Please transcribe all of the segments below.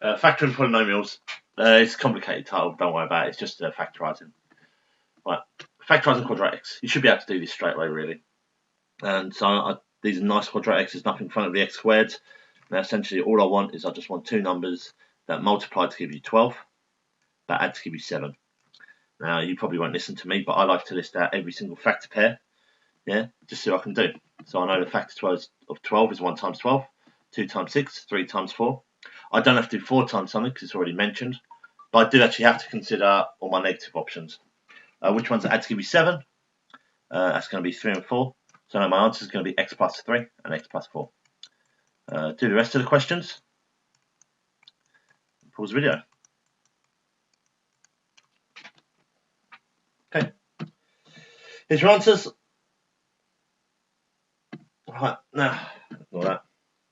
Factoring polynomials. It's a complicated title, don't worry about it. It's just factorising. Right, factorising quadratics. You should be able to do this straight away, really. And so these are nice quadratics. There's nothing in front of the x squared. Now, essentially, all I want is I just want two numbers that multiply to give you 12, that add to give you 7. Now, you probably won't listen to me, but I like to list out every single factor pair, yeah, just see what I can do. So I know the factor of 12 is 1 times 12, 2 times 6, 3 times 4. I don't have to do 4 times something because it's already mentioned, but I do actually have to consider all my negative options. Which ones add to give you 7? That's going to be 3 and 4. So my answer is going to be x plus 3 and x plus 4. Do the rest of the questions. Pause the video. Okay. Here's your answers. Right, now, ignore that.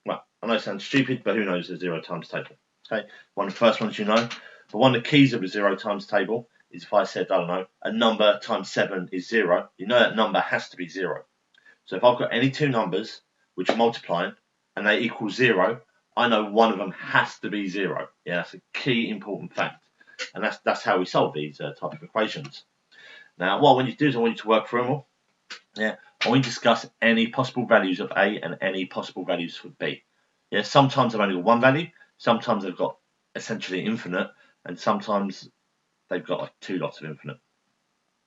Right, I know it sounds stupid, but who knows the 0 times table? Okay, one of the first ones you know. But one of the keys of a 0 times table is if I said, I don't know, a number times 7 is 0, you know that number has to be 0. So if I've got any two numbers which are multiplying and they equal 0, I know one of them has to be 0. Yeah, that's a key important fact. And that's how we solve these type of equations. Now, what I want you to do is I want you to work through them all. Yeah, I want you to discuss any possible values of A and any possible values for B. Yeah, sometimes I've only got one value, sometimes they've got essentially infinite, and sometimes they've got like 2 lots of infinite.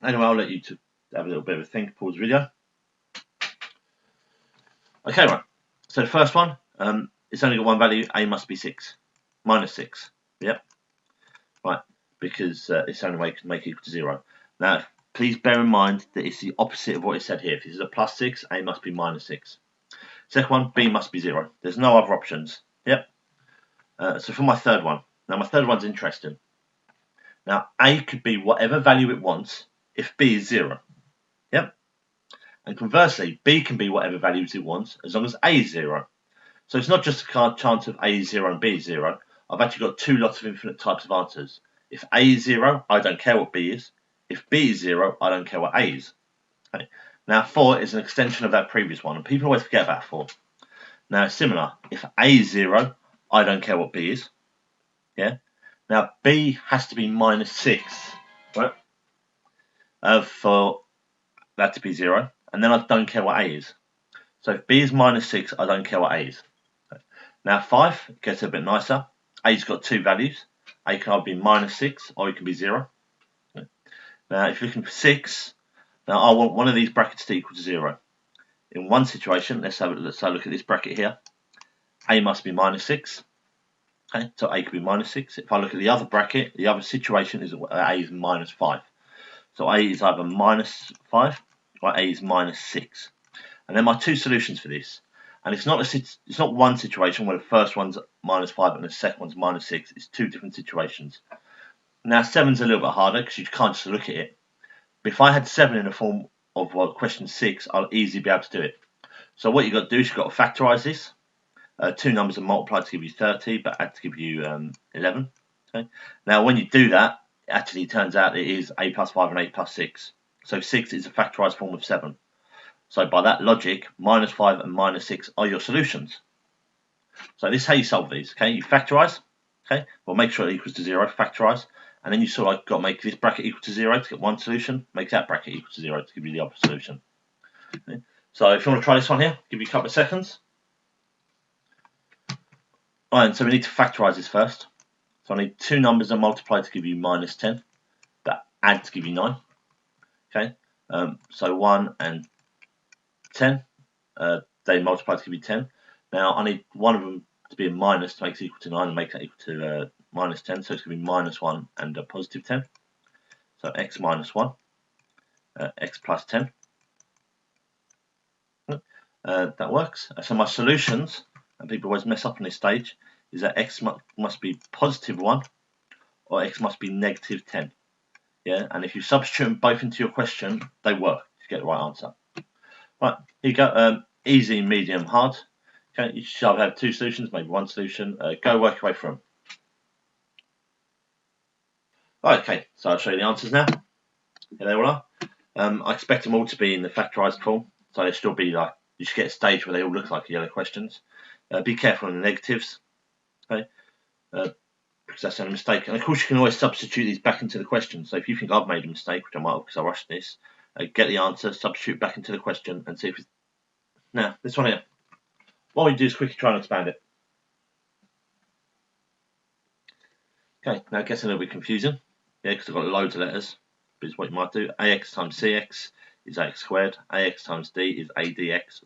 Anyway, I'll let you to have a little bit of a think, pause the video. Okay, right. So the first one, it's only got one value, A must be 6, minus 6. Yep. Right, because it's the only way you can make it equal to 0. Now, please bear in mind that it's the opposite of what it said here. If this is a plus 6, A must be minus 6. Second one, B must be 0. There's no other options. Yep. So for my third one, now my third one's interesting. Now, A could be whatever value it wants if B is 0. Yep. And conversely, B can be whatever values it wants as long as A is 0. So it's not just a chance of A is 0 and B is 0. I've actually got 2 lots of infinite types of answers. If A is 0, I don't care what B is. If B is 0, I don't care what A is. Okay. Now 4 is an extension of that previous one, and people always forget about 4. Now it's similar. If A is 0, I don't care what B is. Yeah. Now B has to be minus 6, right? For that to be 0, and then I don't care what A is. So if B is minus 6, I don't care what A is. Okay. Now 5 gets a bit nicer. A's got 2 values. A can either be minus 6 or it can be 0. Okay. Now if you're looking for 6, now I want one of these brackets to equal to 0. In one situation, let's have a look at this bracket here. A must be minus 6. Okay, so A could be minus 6. If I look at the other bracket, the other situation is A is minus 5. So A is either minus 5 or A is minus 6. And then my two solutions for this. And it's not one situation where the first one's minus 5 and the second one's minus 6. It's two different situations. Now 7's a little bit harder because you can't just look at it. But if I had 7 in the form of question 6, I'll easily be able to do it. So what you've got to do is you've got to factorise this. Two numbers are multiplied to give you 30, but add to give you 11. Okay. Now when you do that, it actually turns out it is A plus 5 and A plus 6. So 6 is a factorised form of 7. So by that logic, minus 5 and minus 6 are your solutions. So this is how you solve these. Okay, you factorise. Okay, well make sure it equals to 0, factorise, and then you sort of got to make this bracket equal to 0 to get one solution. Make that bracket equal to 0 to give you the other solution. Okay. So if you want to try this one here, give you a couple of seconds. Alright, so we need to factorise this first. So I need two numbers that multiply to give you minus 10, that add to give you 9. Okay, so 1 and 10, they multiply to give you 10. Now I need one of them to be a minus to make it equal to 9 and make that equal to minus 10, so it's going to be minus 1 and a positive 10. So x minus 1, x plus 10. That works. So my solutions, and people always mess up on this stage, is that x must be positive 1 or x must be negative 10. Yeah, and if you substitute them both into your question, they work. You get the right answer. Right, here you go. Easy, medium, hard. Okay, you should have two solutions, maybe one solution. Go work your way through them. Right, okay, so I'll show you the answers now. Here they all are. I expect them all to be in the factorised form, so they still be like, you should get a stage where they all look like yellow questions. Be careful on the negatives. Okay. because that's a mistake. And of course, you can always substitute these back into the question. So if you think I've made a mistake, which I might have because I rushed this, get the answer, substitute back into the question, and see if it's... Now, this one here. What we do is quickly try and expand it. Okay, now it gets a little bit confusing. Yeah, because I've got loads of letters. But it's what you might do. AX times CX is AX squared. AX times D is ADX.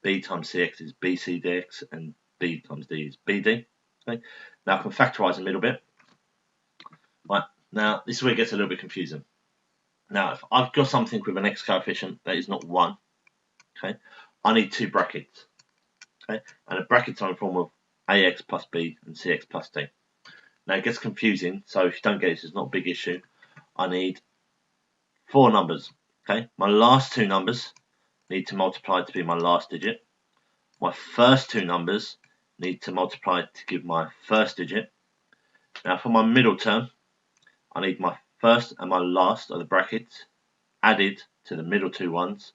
B times CX is BCDX. And B times D is BD. Okay. Now I can factorise a little bit. Right, now this is where it gets a little bit confusing. Now, if I've got something with an x coefficient that is not 1, okay, I need 2 brackets. Okay, and the brackets are in the form of AX plus B and CX plus D. Now it gets confusing, so if you don't get this, it's not a big issue. I need 4 numbers. Okay, my last 2 numbers need to multiply to be my last digit. My first 2 numbers need to multiply to give my first digit. Now for my middle term, I need my first and my last of the brackets added to the middle 2 ones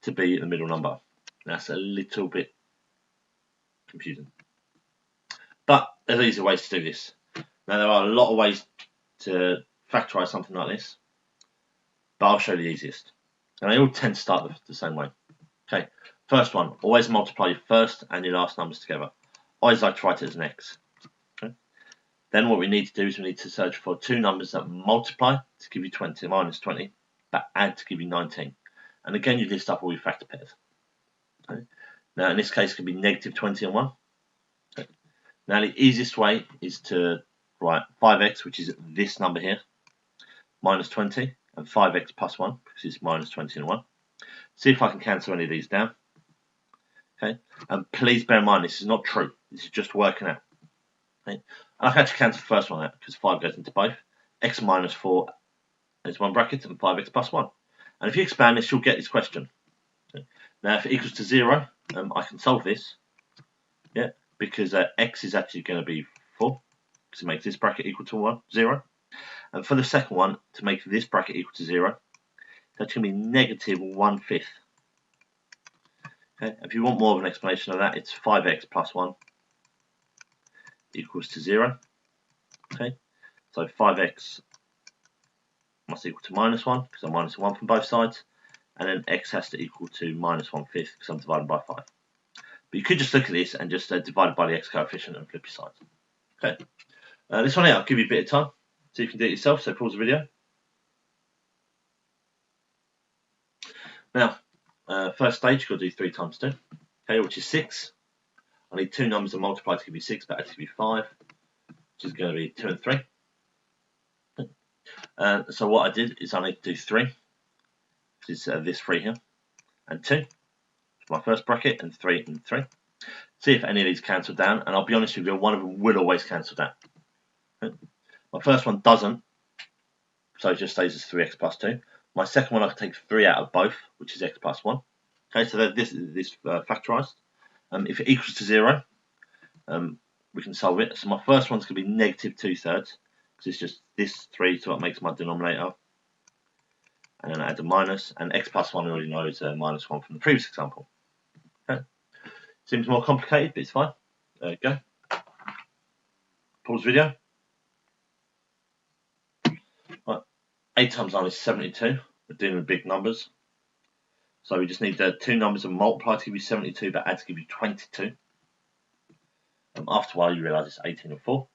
to be the middle number. That's a little bit confusing, but there's easy ways to do this. Now there are a lot of ways to factorise something like this, but I'll show you the easiest. And they all tend to start the same way. Okay, first one, always multiply your first and your last numbers together. I always like to write it as an x. Okay. Then what we need to do is we need to search for 2 numbers that multiply to give you 20, minus 20, but add to give you 19. And again, you list up all your factor pairs. Okay. Now in this case, it could be negative 20 and 1. Okay. Now the easiest way is to write 5x, which is this number here, minus 20, and 5x plus 1, because it's minus 20 and 1. See if I can cancel any of these down. Okay, and please bear in mind this is not true. This is just working out. Okay, and I can actually cancel the first one out because 5 goes into both. X minus 4 is 1 bracket and 5x plus 1. And if you expand this, you'll get this question. Okay. Now, if it equals to 0, I can solve this. Yeah, because x is actually going to be 4, because it makes this bracket equal to 0. And for the second one, to make this bracket equal to 0, that's going to be negative 1/5. Okay, if you want more of an explanation of that, it's 5x plus 1 equals to 0. Okay, so 5x must equal to minus 1 because I'm minus 1 from both sides, and then x has to equal to minus 1/5 because I'm divided by 5. But you could just look at this and just divide it by the x coefficient and flip your sides. Okay, this one here, I'll give you a bit of time so you can do it yourself, so pause the video. Now, first stage, you've got to do 3 times 2, okay, which is 6. I need 2 numbers to multiply to give you 6, but add to give you 5, which is going to be 2 and 3. So what I did is I need to do 3, which is this 3 here, and 2, my first bracket, and 3 and 3. See if any of these cancel down, and I'll be honest with you, one of them will always cancel down. Okay. My first one doesn't, so it just stays as 3x plus 2. My second one, I can take 3 out of both, which is x plus 1. Okay, so this is factorised. If it equals to 0, we can solve it. So my first one's going to be negative 2/3, because it's just this 3, so it makes my denominator. And then I add a minus, and x plus 1 we already know is minus 1 from the previous example. Okay, seems more complicated, but it's fine. There you go. Pause video. Right. 8 times 9 is 72. We're dealing with big numbers. So we just need 2 numbers to multiply to give you 72, but add to give you 22. After a while, you realise it's 18 and 4.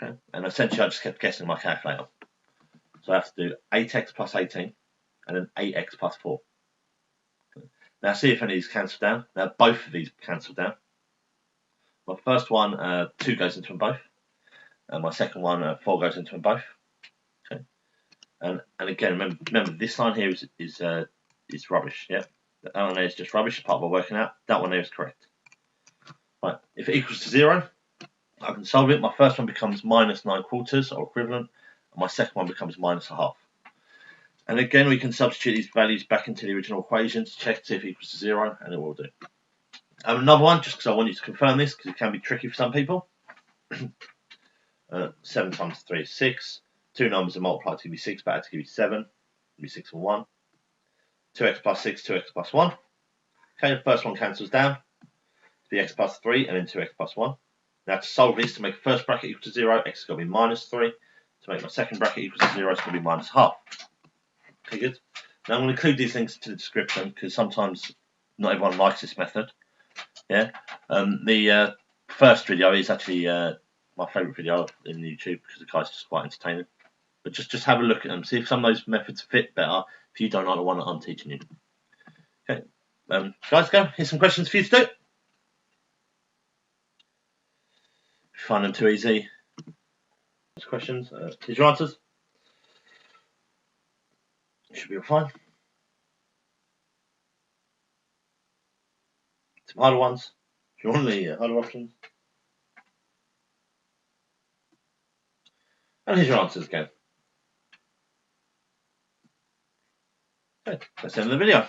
Okay. And essentially, I just kept guessing my calculator. So I have to do 8x plus 18, and then 8x plus 4. Okay. Now see if any of these cancel down. Now both of these cancel down. My first one, 2 goes into them both. And my second one, 4 goes into them both. Okay. And again, remember this line here is rubbish. Yeah, that one there is just rubbish. Part of our working out. That one there is correct. Right. If it equals to 0, I can solve it. My first one becomes minus 9/4 or equivalent, and my second one becomes minus 1/2. And again, we can substitute these values back into the original equation to check to see if it equals to 0, and it will do. Another one, just because I want you to confirm this, because it can be tricky for some people. 7 times 3 is 6. 2 numbers are multiplied to give you 6, but add to give you 7. It'll be 6 and 1. 2x plus 6, 2x plus 1. Okay, the first one cancels down to be x plus 3 and then 2x plus 1. Now to solve this, to make the first bracket equal to 0, x is going to be minus 3. To make my second bracket equal to 0, it's going to be minus half. Okay, good. Now I'm going to include these links to the description because sometimes not everyone likes this method. Yeah. The first video is actually my favourite video in YouTube because the guy's just quite entertaining. But just have a look at them, see if some of those methods fit better if you don't like the one that I'm teaching you. Okay. Guys, go. Here's some questions for you to do. If you find them too easy, these questions. Here's your answers. You should be all fine. Some harder ones. If you want the harder options. And here's your answers again. Okay, that's the end of the video.